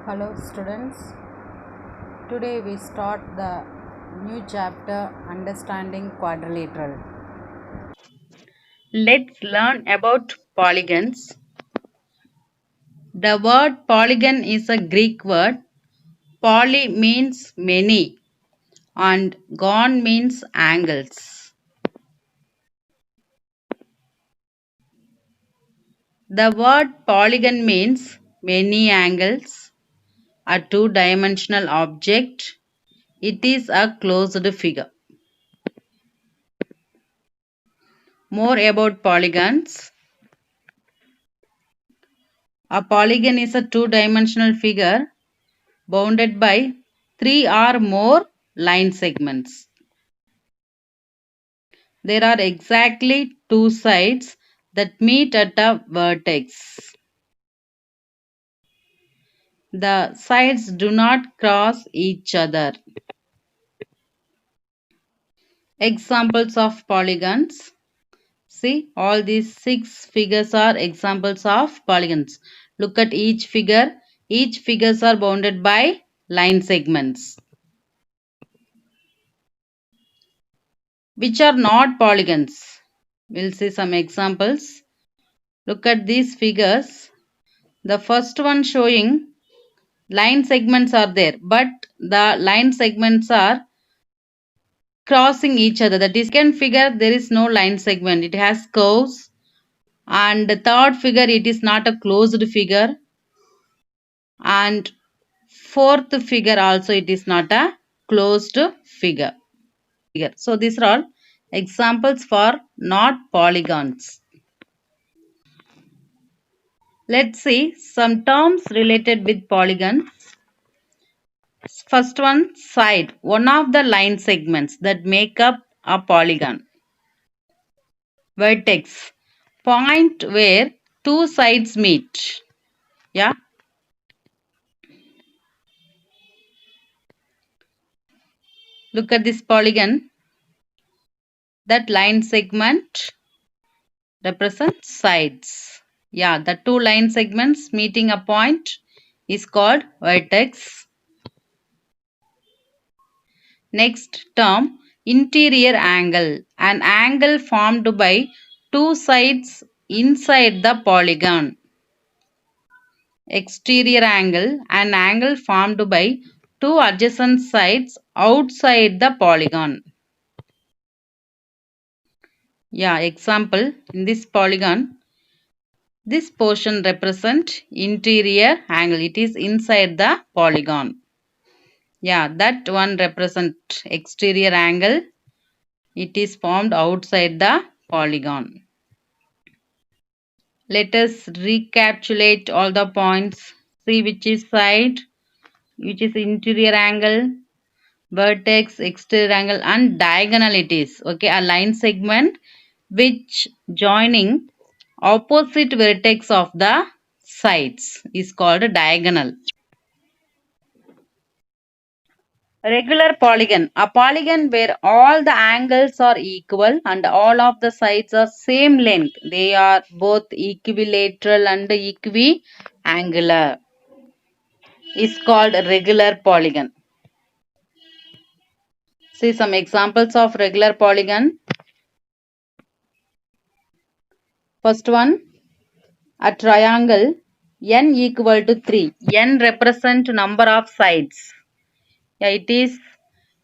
Hello students, today we start the new chapter Understanding Quadrilateral. Let's learn about polygons. The word polygon is a Greek word. Poly means many and gon means angles. The word polygon means many angles, a two-dimensional object. It is a closed figure. More about polygons. A polygon is a two-dimensional figure bounded by three or more line segments. There are exactly two sides that meet at a vertex. The sides do not cross each other. Examples of polygons. See, all these 6 figures are examples of polygons. Look at each figure. Each figures are bounded by line segments, which are not polygons. We'll see some examples. Look at these figures. The first one showing line segments are there, but the line segments are crossing each other. That is, second figure there is no line segment, it has curves. And the third figure, it is not a closed figure. And fourth figure also, it is not a closed figure. So these are all examples for not polygons. Let's see some terms related with polygons. First one, side, one of the line segments that make up a polygon. Vertex, point where two sides meet. Yeah. Look at this polygon. That line segment represents sides. Yeah, the two line segments meeting a point is called vertex. Next term, interior angle, an angle formed by two sides inside the polygon. Exterior angle, an angle formed by two adjacent sides outside the polygon. Yeah, example, in this polygon, this portion represent interior angle. It is inside the polygon. Yeah, that one represent exterior angle. It is formed outside the polygon. Let us recapitulate all the points. See which is side, which is interior angle, vertex, exterior angle, and diagonal it is. Okay, a line segment which joining opposite vertex of the sides is called a diagonal. Regular polygon, a polygon where all the angles are equal and all of the sides are same length. They are both equilateral and equiangular. Is called regular polygon. See some examples of regular polygon. First one, a triangle n equal to 3. N represent number of sides. Yeah, it is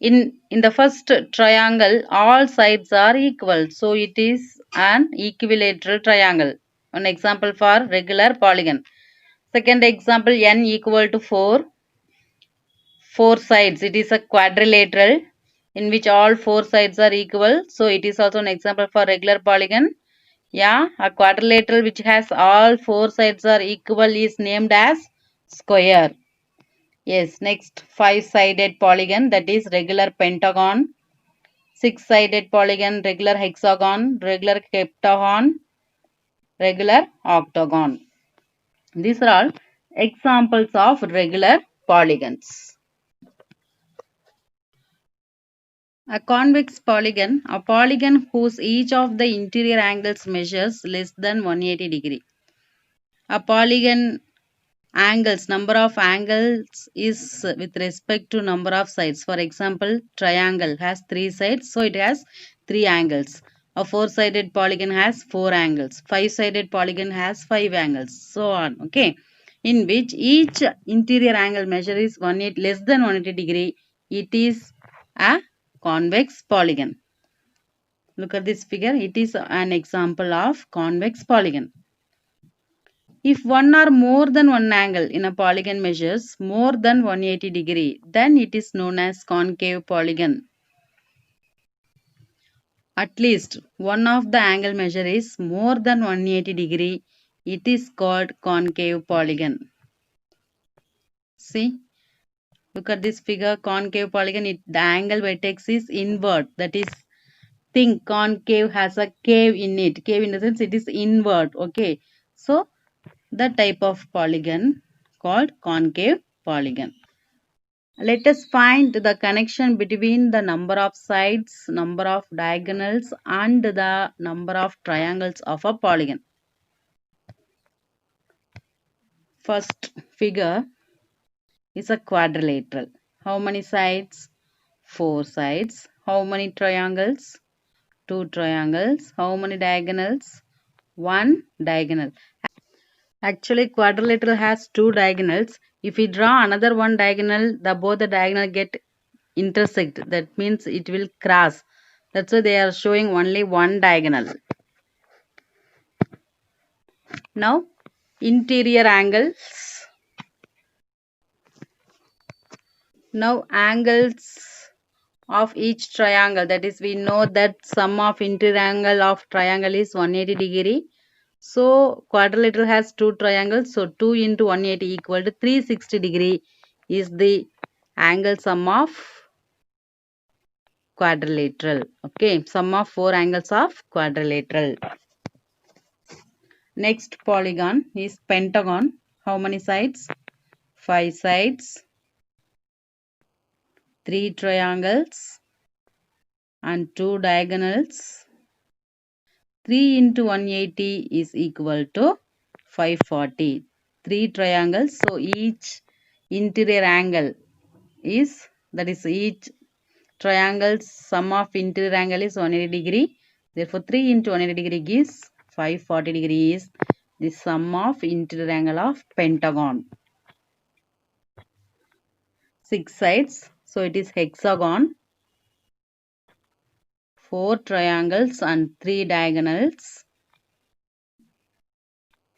in the first triangle all sides are equal, so it is an equilateral triangle. One example for regular polygon. Second example, n equal to 4. 4 sides, it is a quadrilateral in which all 4 sides are equal, so it is also an example for regular polygon. Yeah, a quadrilateral which has all 4 sides are equal is named as square. Yes, next 5-sided polygon, that is regular pentagon. 6-sided polygon, regular hexagon, regular heptagon, regular octagon. These are all examples of regular polygons. A convex polygon, a polygon whose each of the interior angles measures less than 180 degree. A polygon angles, number of angles is with respect to number of sides. For example, triangle has 3 sides, so it has 3 angles. A 4-sided polygon has 4 angles. 5-sided polygon has 5 angles, so on. Okay, in which each interior angle measure is less than 180 degree. It is a convex polygon. Look at this figure. It is an example of convex polygon. If one or more than one angle in a polygon measures more than 180 degree, then it is known as concave polygon. At least one of the angle measure is more than 180 degree, it is called concave polygon. See, look at this figure, concave polygon, the angle vertex is inward. That is, think concave has a cave in it. Cave in the sense it is inward. Okay, so the type of polygon called concave polygon. Let us find the connection between the number of sides, number of diagonals and the number of triangles of a polygon. First figure is a quadrilateral. How many sides? 4 sides. How many triangles? 2 triangles. How many diagonals? 1 diagonal. Actually, quadrilateral has 2 diagonals. If we draw another one diagonal, both the diagonal get intersect. That means it will cross. That's why they are showing only one diagonal. Now, interior angles. Now, angles of each triangle. That is, we know that sum of interior angle of triangle is 180 degree. So, quadrilateral has 2 triangles. So, 2 into 180 equal to 360 degree is the angle sum of quadrilateral. Okay, sum of 4 angles of quadrilateral. Next polygon is pentagon. How many sides? 5 sides, 3 triangles and 2 diagonals. 3 into 180 is equal to 540. 3 triangles, so each interior angle is, that is, each triangle's sum of interior angle is 180 degree. Therefore, 3 into 180 degree gives 540 degree is the sum of interior angle of pentagon. 6 sides, so it is hexagon. 4 triangles and 3 diagonals.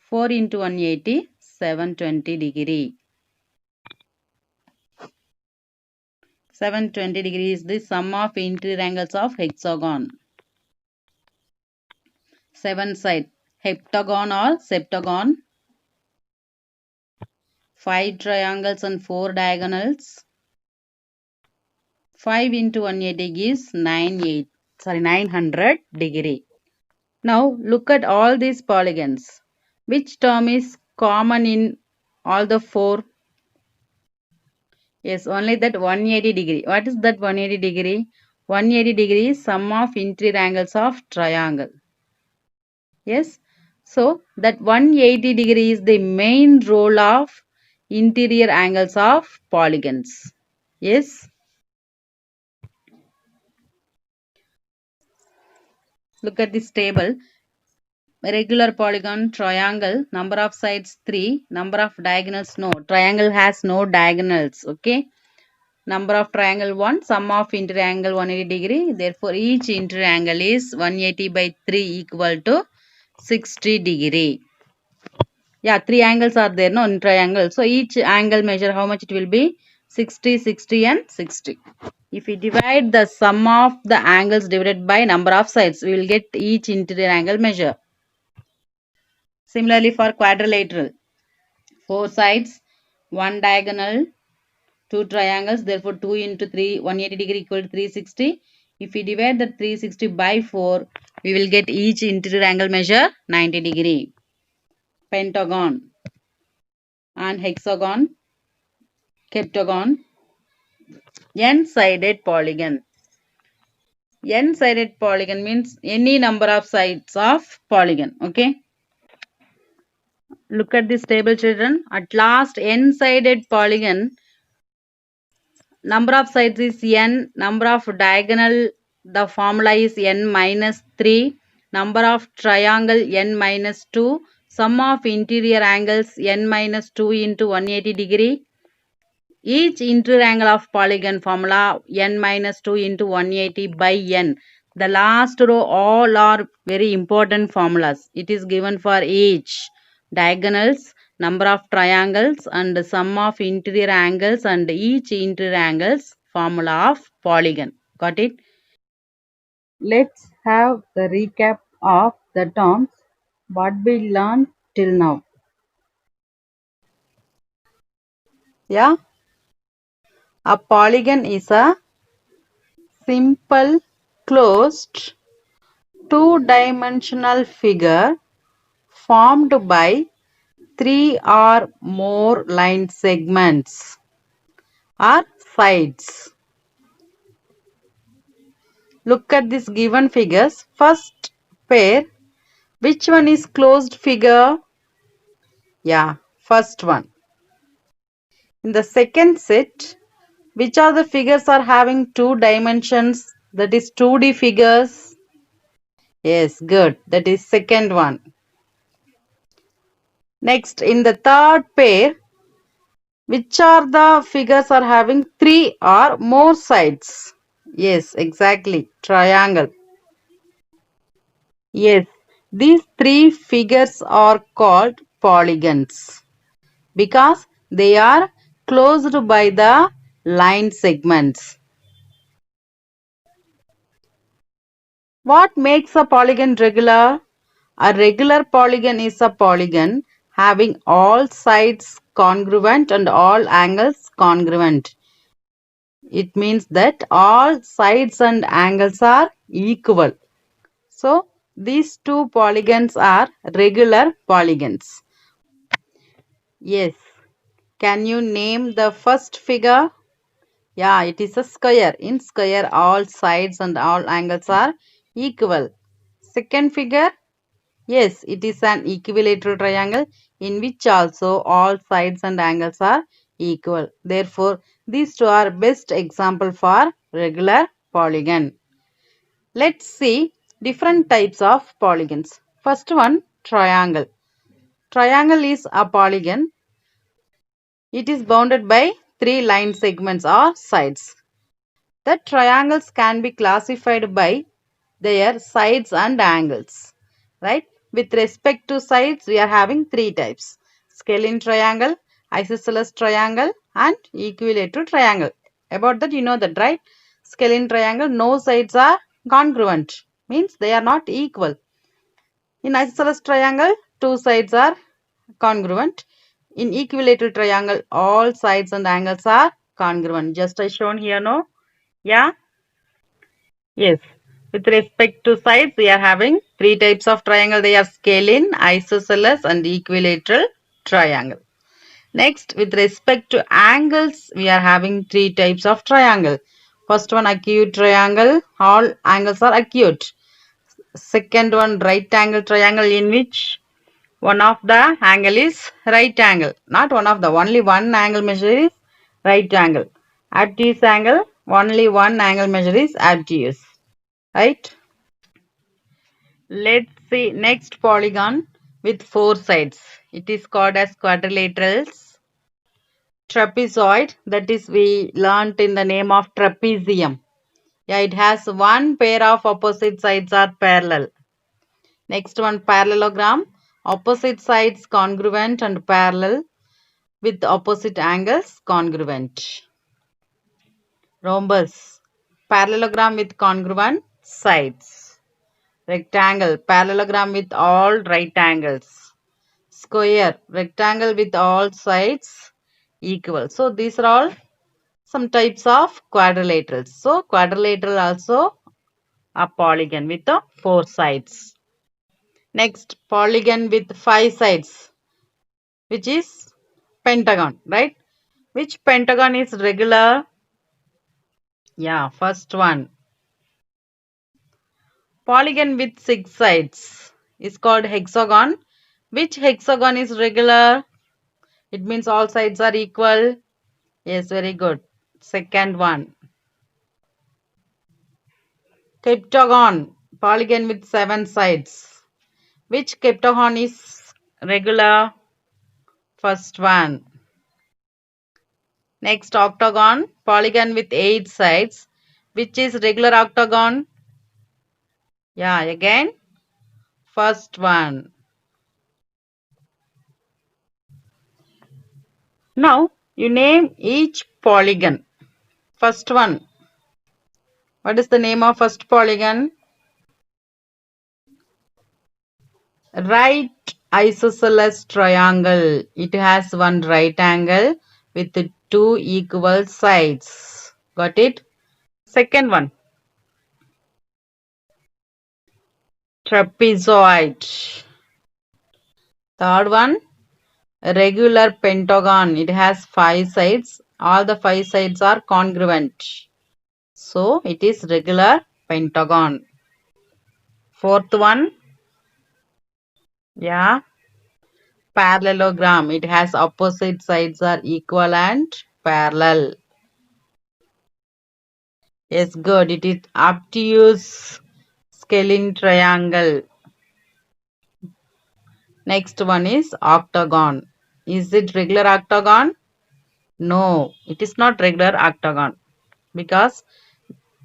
4 into 180, 720 degree. 720 degree is the sum of interior angles of hexagon. 7 side, heptagon or septagon. 5 triangles and 4 diagonals. 5 into 180 gives 900 degree. Now look at all these polygons. Which term is common in all the 4? Yes, only that 180 degree. What is that 180 degree? 180 degree is sum of interior angles of triangle. Yes. So that 180 degree is the main role of interior angles of polygons. Yes. Look at this table. Regular polygon, triangle, number of sides 3, number of diagonals no. Triangle has no diagonals. Okay. Number of triangle 1, sum of interior angle 180 degree. Therefore, each interior angle is 180 by 3 equal to 60 degree. Yeah, 3 angles are there, no, in triangle. So, each angle measure how much it will be? 60, 60 and 60. If we divide the sum of the angles divided by number of sides, we will get each interior angle measure. Similarly, for quadrilateral, 4 sides, 1 diagonal, 2 triangles, therefore 2 into 3, 180 degree equal to 360. If we divide the 360 by 4, we will get each interior angle measure 90 degree. Pentagon and hexagon, heptagon, n-sided polygon. N-sided polygon means any number of sides of polygon. Okay. Look at this table, children. At last, n-sided polygon, number of sides is n, number of diagonal, the formula is n minus 3, number of triangle n minus 2, sum of interior angles n minus 2 into 180 degree. Each interior angle of polygon formula n minus 2 into 180 by n. The last row all are very important formulas. It is given for each diagonals, number of triangles and the sum of interior angles and each interior angles formula of polygon. Got it? Let's have the recap of the terms what we learned till now. Yeah, a polygon is a simple closed two-dimensional figure formed by three or more line segments or sides. Look at these given figures. First pair, which one is closed figure? Yeah, first one. In the second set, which are the figures are having two dimensions? That is 2D figures. Yes, good. That is second one. Next, in the third pair, which are the figures are having three or more sides? Yes, exactly. Triangle. Yes, these three figures are called polygons because they are closed by the line segments. What makes a polygon regular? A regular polygon is a polygon having all sides congruent and all angles congruent. It means that all sides and angles are equal. So, these two polygons are regular polygons. Yes. Can you name the first figure? Yeah, it is a square. In square, all sides and all angles are equal. Second figure? Yes, it is an equilateral triangle in which also all sides and angles are equal. Therefore, these two are best example for regular polygon. Let's see different types of polygons. First one, triangle. Triangle is a polygon. It is bounded by three line segments or sides. The triangles can be classified by their sides and angles. Right? With respect to sides, we are having three types. Scalene triangle, isosceles triangle and equilateral triangle. About that, you know that, right? Scalene triangle, no sides are congruent. Means they are not equal. In isosceles triangle, two sides are congruent. In equilateral triangle, all sides and angles are congruent. Just as shown here, no? Yeah? Yes. With respect to sides, we are having three types of triangle. They are scalene, isosceles and equilateral triangle. Next, with respect to angles, we are having three types of triangle. First one, acute triangle. All angles are acute. Second one, right angle triangle in which one of the angle is right angle. Not one of the, only one angle measure is right angle. Obtuse angle, only one angle measure is obtuse. Right? Let's see next polygon with four sides. It is called as quadrilaterals. Trapezoid, that is we learnt in the name of trapezium. Yeah, it has one pair of opposite sides are parallel. Next one, parallelogram. Opposite sides congruent and parallel with opposite angles congruent. Rhombus. Parallelogram with congruent sides. Rectangle. Parallelogram with all right angles. Square. Rectangle with all sides equal. So, these are all some types of quadrilaterals. So, quadrilateral also a polygon with the four sides. Next, polygon with five sides, which is pentagon, right? Which pentagon is regular? Yeah, first one. Polygon with six sides is called hexagon. Which hexagon is regular? It means all sides are equal. Yes, very good. Second one. Heptagon, polygon with 7 sides. Which heptagon is regular? First one. Next, octagon, polygon with 8 sides. Which is regular octagon? Yeah, again, first one. Now, you name each polygon. First one. What is the name of first polygon? Right isosceles triangle. It has one right angle with two equal sides. Got it? Second one. Trapezoid. Third one. Regular pentagon. It has 5 sides. All the 5 sides are congruent. So, it is regular pentagon. Fourth one. Yeah. Parallelogram. It has opposite sides are equal and parallel. Yes, good. It is obtuse scalene triangle. Next one is octagon. Is it regular octagon? No, it is not regular octagon because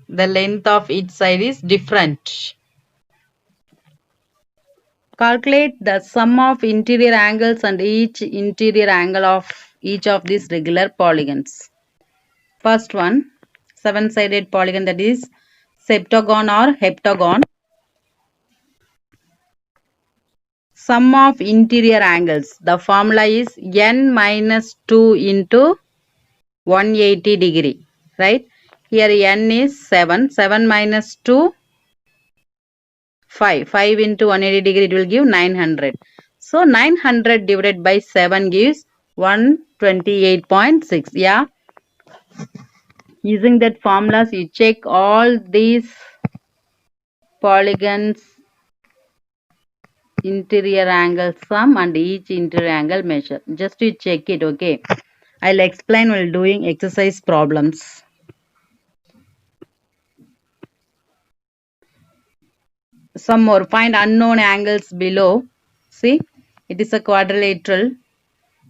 the length of each side is different. Calculate the sum of interior angles and each interior angle of each of these regular polygons. First one, 7-sided polygon, that is septagon or heptagon. Sum of interior angles. The formula is n minus 2 into 180 degree. Right? Here n is 7. 7 minus 2, 5. 5 into 180 degree, it will give 900. So 900 divided by 7 gives 128.6. Yeah. Using that formulas, you check all these polygons interior angle sum and each interior angle measure. Just to check it, okay. I'll explain while doing exercise problems. Some more. Find unknown angles below. See, it is a quadrilateral.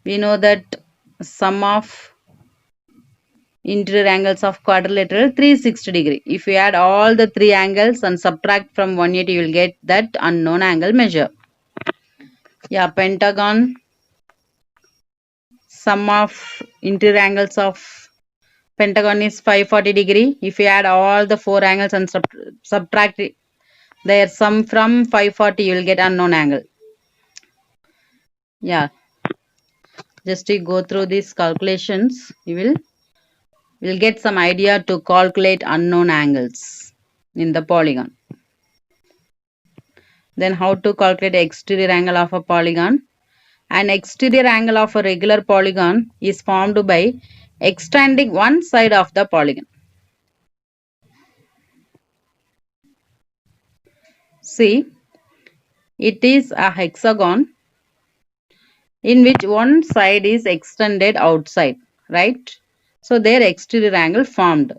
We know that sum of interior angles of quadrilateral 360 degree. If you add all the 3 angles and subtract from 180, you will get that unknown angle measure. Yeah, pentagon. Sum of interior angles of pentagon is 540 degree. If you add all the 4 angles and subtract their sum from 540, you will get unknown angle. Yeah, just to go through these calculations, you will get some idea to calculate unknown angles in the polygon. Then how to calculate exterior angle of a polygon? An exterior angle of a regular polygon is formed by extending one side of the polygon. See, it is a hexagon in which one side is extended outside, right? So their exterior angle formed.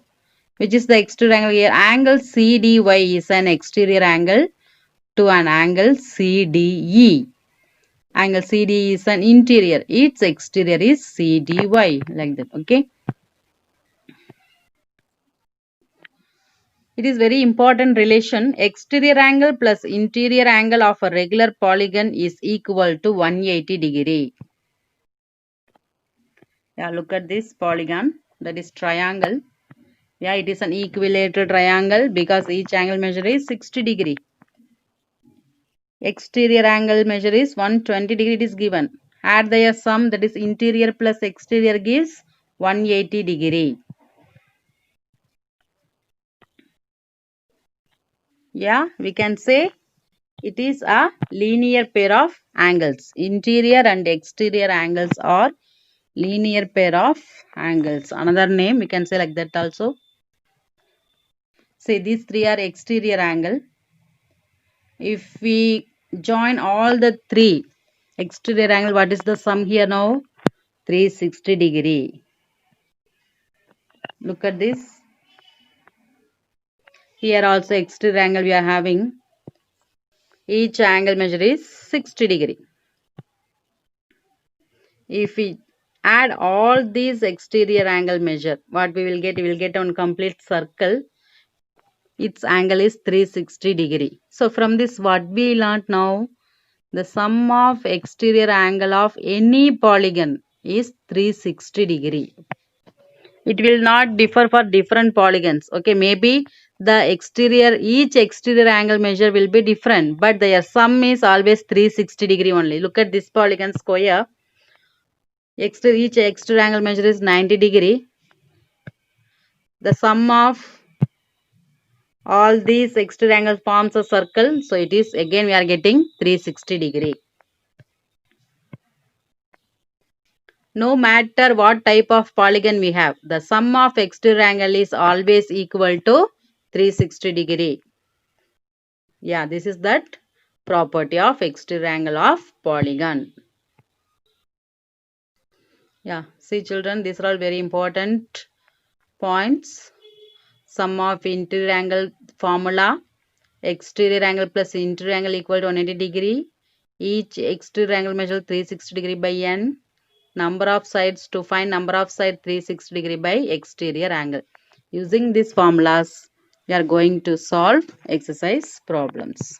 Which is the exterior angle here? Angle CDY is an exterior angle to an angle CDE. Angle CDE is an interior. Its exterior is CDY, like that, okay? It is very important relation. Exterior angle plus interior angle of a regular polygon is equal to 180 degree. Yeah, look at this polygon, that is triangle. Yeah, it is an equilateral triangle because each angle measure is 60 degree. Exterior angle measure is 120 degree, it is given. Add their sum, that is interior plus exterior gives 180 degree. Yeah, we can say it is a linear pair of angles. Interior and exterior angles are linear pair of angles. Another name we can say like that also. Say these three are exterior angle. If we join all the three, Exterior angle, what is the sum here now? 360 degree. Look at this. Here also exterior angle we are having. Each angle measure is 60 degree. If we add all these exterior angle measure, what we will get? We will get on complete circle. Its angle is 360 degree. So from this what we learnt now? The sum of exterior angle of any polygon is 360 degree. It will not differ for different polygons. Okay, maybe each exterior angle measure will be different, but their sum is always 360 degree only. Look at this polygon square. Each exterior angle measure is 90 degree. The sum of all these exterior angles forms a circle. So it is again we are getting 360 degree. No matter what type of polygon we have, the sum of exterior angle is always equal to 360 degree. Yeah, this is that property of exterior angle of polygon. Yeah, see children, these are all very important points. Sum of interior angle formula, exterior angle plus interior angle equal to 180 degree. Each exterior angle measure 360 degree by n. Number of sides, to find number of sides 360 degree by exterior angle. Using these formulas, we are going to solve exercise problems.